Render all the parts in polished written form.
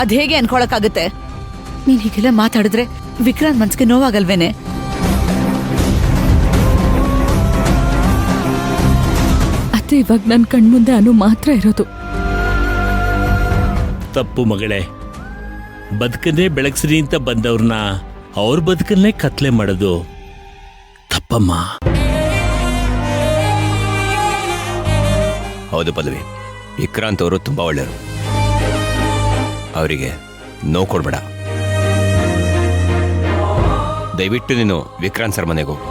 ಅದ್ ಹೇಗೆ ಅನ್ಕೊಳಕ್ಕಾಗತ್ತೆ? ನೀನ್ ಹೀಗೆಲ್ಲ ಮಾತಾಡಿದ್ರೆ ವಿಕ್ರಾಂತ್ ಮನ್ಸಿಗೆ ನೋವಾಗಲ್ವೇನೆ? ಅತ್ತೆ, ಇವಾಗ ನನ್ ಕಣ್ಮುಂದೆ ಅನು ಮಾತ್ರ ಇರೋದು. ತಪ್ಪು ಮಗಳೇ. ಬದುಕನ್ನೇ ಬೆಳಗ್ಸ್ರಿ ಅಂತ ಬಂದವ್ರನ್ನ ಅವ್ರ ಬದುಕನ್ನೇ ಕತ್ಲೆ ಮಾಡೋದು ತಪ್ಪಮ್ಮ. ಹೌದು ಪಲ್ಲವಿ, ವಿಕ್ರಾಂತ್ ಅವರು ತುಂಬಾ ಒಳ್ಳೆಯವರು. ಅವರಿಗೆ ನೋವು ಕೊಡ್ಬೇಡ. ದಯವಿಟ್ಟು ನೀನು ವಿಕ್ರಾಂತ್ ಸರ್ ಮನೆಗೆ ಹೋಗು.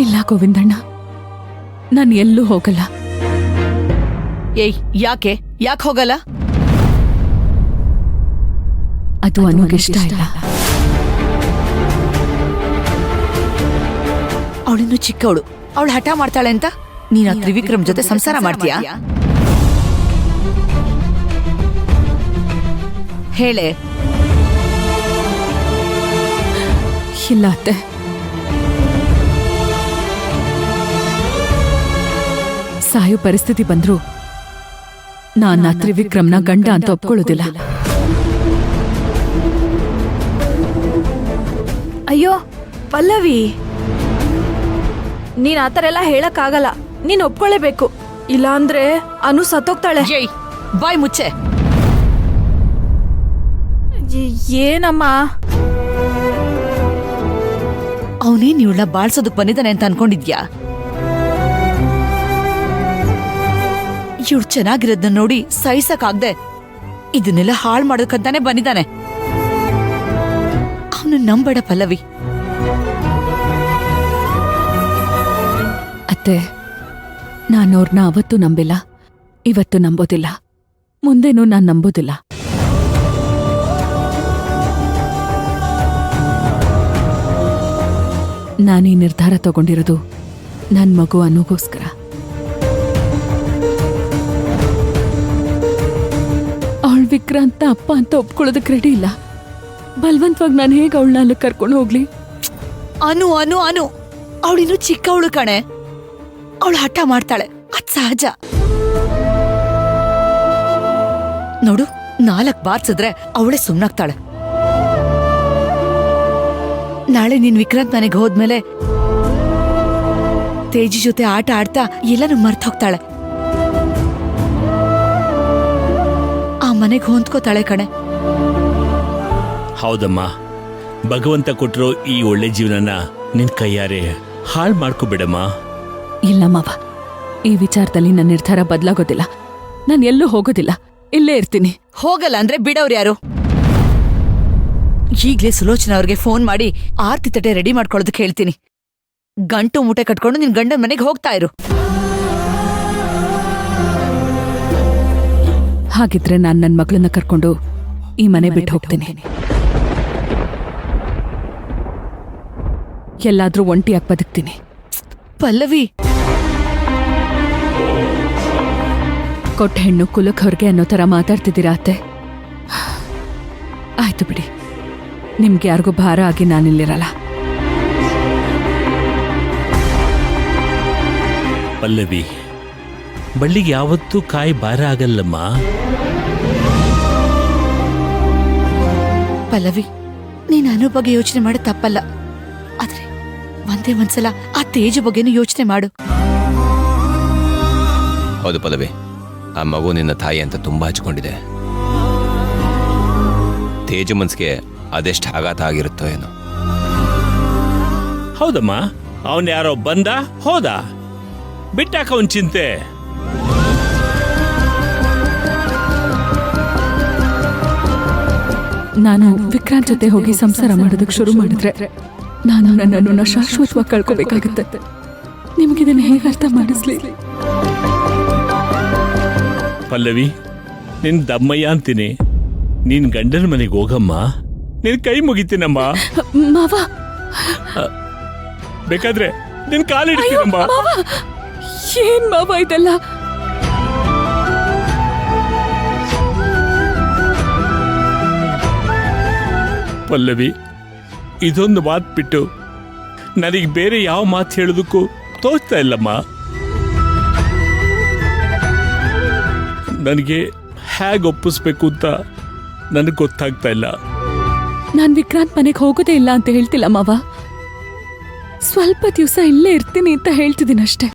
ಇಲ್ಲ ಗೋವಿಂದಣ್ಣ, ನಾನು ಎಲ್ಲೂ ಹೋಗಲ್ಲ. ಏಯ್, ಯಾಕೆ ಹೋಗಲ್ಲ? ಅದು ಅನುಗೆ ಇಷ್ಟ ಇಲ್ಲ. ಅವಳಿನ್ನು ಚಿಕ್ಕವಳು, ಅವಳು ಹಠ ಮಾಡ್ತಾಳೆ ಅಂತ ನೀನ್ ಆ ತ್ರಿವಿಕ್ರಮ್ ಜೊತೆ ಸಂಸಾರ ಮಾಡ್ತೀಯಾ? ಹೇಳೆ. ಇಲ್ಲ ಅತ್ತೆ, ಸಾಯೋ ಪರಿಸ್ಥಿತಿ ಬಂದ್ರು ನಾನು ತ್ರಿವಿಕ್ರಮ್ನ ಗಂಡ ಅಂತ ಒಪ್ಕೊಳ್ಳೋದಿಲ್ಲ. ಅಯ್ಯೋ ಪಲ್ಲವಿ, ನೀನ್ ಆತರ ಎಲ್ಲ ಹೇಳಕ್ಕಾಗಲ್ಲ. ನೀನ್ ಒಪ್ಕೊಳ್ಳೇಬೇಕು, ಇಲ್ಲ ಅಂದ್ರೆ ಅನು ಸತ್ತೋಗ್ತಾಳೆ. ಏಯ್, ಬಾಯ್ ಮುಚ್ಚೆ. ಏನಮ್ಮ? ಅವನೇನ್ ಇವಳ ಬಾಳ್ಸೋದಕ್ ಬಂದಿದ್ದಾನೆ ಅಂತ ಅನ್ಕೊಂಡಿದ್ಯಾ? ಇವಳು ಚೆನ್ನಾಗಿರೋದನ್ನ ನೋಡಿ ಸಹಿಸಕ್ಕಾಗ್ದೆ ಇದನ್ನೆಲ್ಲ ಹಾಳು ಮಾಡೋದಕ್ಕಂತಾನೆ ಬಂದಿದ್ದಾನೆ. ಅವನು ನಂಬೇಡ ಪಲ್ಲವಿ. ಅತ್ತೆ, ನಾನವ್ರನ್ನ ಅವತ್ತು ನಂಬಿಲ್ಲ, ಇವತ್ತು ನಂಬೋದಿಲ್ಲ, ಮುಂದೇನೂ ನಾನು ನಂಬೋದಿಲ್ಲ. ನಾನೀ ನಿರ್ಧಾರ ತಗೊಂಡಿರೋದು ನನ್ನ ಮಗು ಅನುಗೋಸ್ಕರ. ಅವಳು ವಿಕ್ರಾಂತ ಅಪ್ಪ ಅಂತ ಒಪ್ಕೊಳ್ಳೋದಕ್ಕೆ ರೆಡಿ ಇಲ್ಲ. ಬಲವಂತವಾಗಿ ನಾನು ಹೇಗೆ ಅವಳನ್ನ ಅಲ್ಲಿ ಕರ್ಕೊಂಡು ಹೋಗ್ಲಿ? ಅನು ಅನು ಅನು ಅವಳಿನ್ನು ಚಿಕ್ಕವಳು ಕಣೆ. ಅವಳು ಹಠ ಮಾಡ್ತಾಳೆ, ಅದ್ ಸಹಜ. ನೋಡು, 4 ಬಾರ್ಸಿದ್ರೆ ಅವಳೇ ಸುಮ್ನಾಗ್ತಾಳೆ. ನಾಳೆ ನೀನ್ ವಿಕ್ರಾಂತ್ ಮನೆಗೆ ಹೋದ್ಮೇಲೆ ತೇಜಿ ಜೊತೆ ಆಟ ಆಡ್ತಾ ಎಲ್ಲನೂ ಮರ್ತ್ ಹೋಗ್ತಾಳೆ. ಆ ಮನೆಗೆ ಹೊಂದ್ಕೋತಾಳೆ ಕಣೆ. ಹೌದಮ್ಮ, ಭಗವಂತ ಕೊಟ್ಟಿರೋ ಈ ಒಳ್ಳೆ ಜೀವನನ ನಿನ್ ಕೈಯಾರೆ ಹಾಳು ಮಾಡ್ಕೋಬೇಡಮ್ಮ. ಇಲ್ಲ ಮಾವ, ಈ ವಿಚಾರದಲ್ಲಿ ನನ್ನ ನಿರ್ಧಾರ ಬದಲಾಗೋದಿಲ್ಲ. ನಾನು ಎಲ್ಲೂ ಹೋಗೋದಿಲ್ಲ, ಇಲ್ಲೇ ಇರ್ತೀನಿ. ಹೋಗಲ್ಲ ಅಂದ್ರೆ ಬಿಡೋರು ಯಾರು? ಈಗ್ಲೇ ಸುಲೋಚನಾ ಅವ್ರಿಗೆ ಫೋನ್ ಮಾಡಿ ಆರ್ತಿ ತಟ್ಟೆ ರೆಡಿ ಮಾಡ್ಕೊಳ್ಳೋದಕ್ಕೆ ಹೇಳ್ತೀನಿ. ಗಂಟು ಮೂಟೆ ಕಟ್ಕೊಂಡು ನಿನ್ ಗಂಡನ ಮನೆಗೆ ಹೋಗ್ತಾ ಇರು. ಹಾಗಿದ್ರೆ ನಾನು ನನ್ನ ಮಗಳನ್ನ ಕರ್ಕೊಂಡು ಈ ಮನೆ ಬಿಟ್ಟು ಹೋಗ್ತೀನಿ. ಎಲ್ಲಾದ್ರೂ ಒಂಟಿಯಾಗಿ ಬದುಕ್ತೀನಿ. ಪಲ್ಲವಿ, ಕೊಟ್ಟ ಹೆಣ್ಣು ಕುಲಕ್ ಹೊರಗೆ ಅನ್ನೋ ತರ ಮಾತಾಡ್ತಿದ್ದೀರಾ ಅತ್ತೆ? ಆಯ್ತು ಬಿಡಿ, ನಿಮ್ಗೆ ಯಾರಿಗೂ ಭಾರ ಆಗಿ ನಾನಿಲ್ಲಿರಲ್ಲ. ಪಲ್ಲವಿ, ಬಳ್ಳಿಗೆ ಯಾವತ್ತೂ ಕಾಯಿ ಭಾರ ಆಗಲ್ಲಮ್ಮ. ಪಲ್ಲವಿ, ನೀನ್ ಅನು ಬಗ್ಗೆ ಯೋಚನೆ ಮಾಡ ತಪ್ಪಲ್ಲ. ಆದ್ರೆ ಒಂದೇ ಒಂದ್ಸಲ ಆ ತೇಜು ಬಗ್ಗೆನೂ ಯೋಚನೆ ಮಾಡು. ಹೌದು ಪಲ್ಲವಿ, ಆ ಮಗು ನಿನ್ನ ತಾಯಿ ಅಂತ ತುಂಬಾ ಹಚ್ಕೊಂಡಿದೆ. ತೇಜು ಮನ್ಸಿಗೆ ಅದೆಷ್ಟು ಆಘಾತ ಆಗಿರುತ್ತೋ ಏನೋ. ಹೌದಮ್ಮ, ಅವನ್ ಯಾರೋ ಬಂದ ಹೋದ, ಬಿಟ್ಟಾಕ ಅವನ್ ಚಿಂತೆ. ನಾನು ವಿಕ್ರಾಂತ್ ಜೊತೆ ಹೋಗಿ ಸಂಸಾರ ಮಾಡೋದಕ್ಕೆ ಶುರು ಮಾಡಿದ್ರೆ ನಾನು ನನ್ನನ್ನು ಶಾಶ್ವತವಾಗಿ ಕಳ್ಕೋಬೇಕಾಗುತ್ತೆ. ನಿಮಗಿದನ್ನು ಹೇಗೆ ಅರ್ಥ ಮಾಡಿಸ್ಲಿ? ಪಲ್ಲವಿ, ನಿನ್ ದಮ್ಮಯ್ಯ ಅಂತೀನಿ. ನೀನ್ ಗಂಡನ ಮನೆಗೆ ಹೋಗಮ್ಮ, ನಿನ್ ಕೈ ಮುಗಿತೀನಮ್ಮ. ಮಾವ, ಬೇಕಾದ್ರೆ ನಿನ್ ಕಾಲಿಡ್ತೀನಮ್ಮ. ಏನ್ ಮಾವ ಇದೆಲ್ಲ? ಪಲ್ಲವಿ, ಇದೊಂದು ಮಾತು ಬಿಟ್ಟು ನನಗೆ ಬೇರೆ ಯಾವ ಮಾತು ಹೇಳೋದಕ್ಕೂ ತೋಚ್ತಾ ಇಲ್ಲಮ್ಮ. ನನಗೆ ಹೇಗೆ ಒಪ್ಪಿಸ್ಬೇಕು ಅಂತ ನನಗೆ ಗೊತ್ತಾಗ್ತಾ ಇಲ್ಲ. ನಾನ್ ವಿಕ್ರಾಂತ್ ಮನೆಗೆ ಹೋಗೋದೇ ಇಲ್ಲ ಅಂತ ಹೇಳ್ತಿಲ್ಲ ಮಾವ. ಸ್ವಲ್ಪ ದಿವಸ ಇಲ್ಲೇ ಇರ್ತೀನಿ ಅಂತ ಹೇಳ್ತಿದ್ದೀನಿ ಅಷ್ಟೇ.